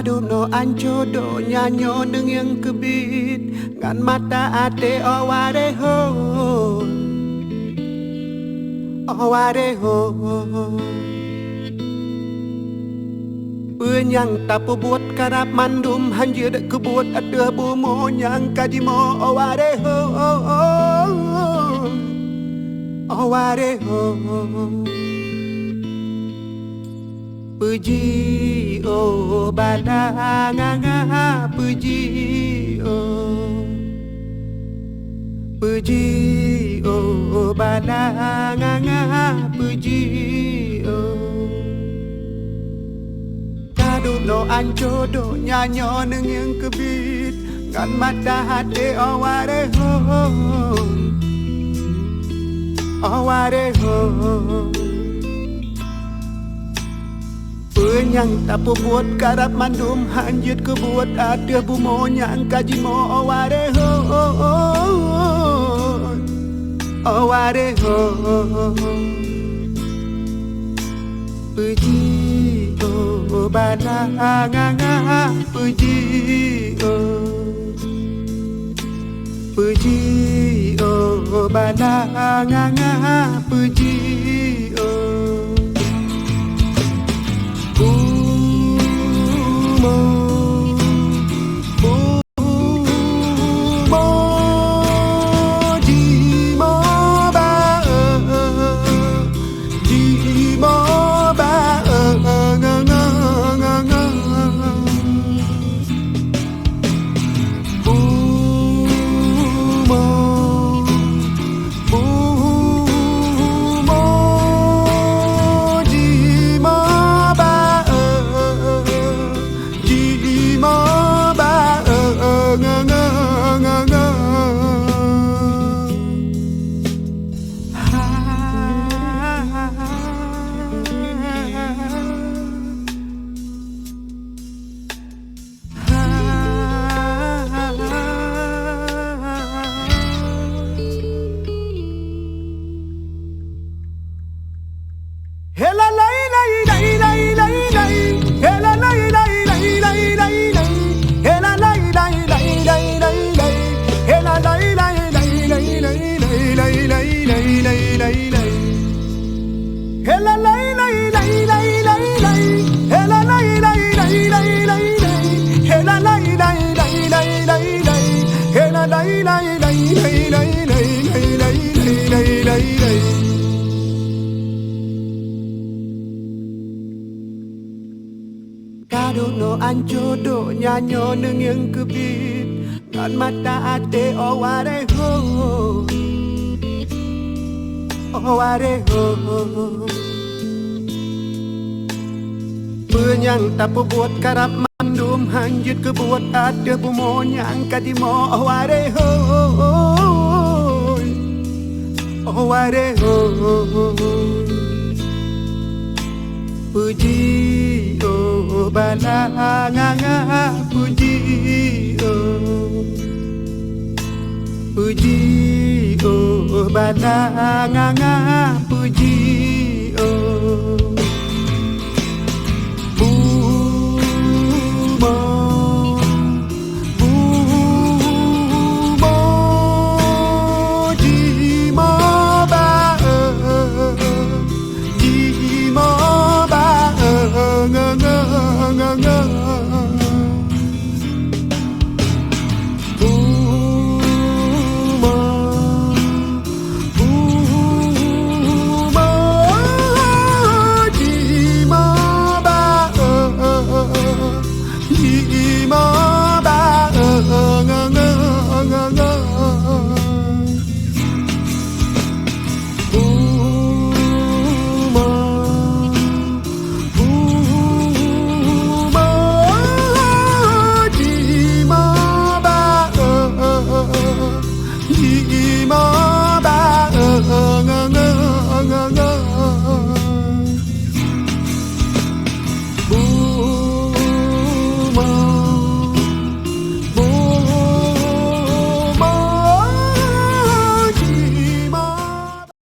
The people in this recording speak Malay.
Kadung no ancodo nyanyo neng yang kebit ngan mata ate aware ho aware ho Penyang tapu buat karap mandum hanya dek kebuat ada bumo nyang kadimo aware ho aware ho Puji oh badanganga puji oh badanganga puji Kadung no ancodo nyanyo neng yang kebit ngan mata hati aware ho aware ho Penyang tapu buat karap mandum hanjut ke buat ada bumo nyang kajimo aware ho aware ho Puji oh badanganga puji oh badanganga puji Kadung no ancodo nyanyo neng yang kebit ngan mata ate aware ho aware ho Penyang tapu buat karap mandum hanjut ke buat ada bumo nyang kadimo aware ho aware ho Puji oh badanganga puji oh badanganga puji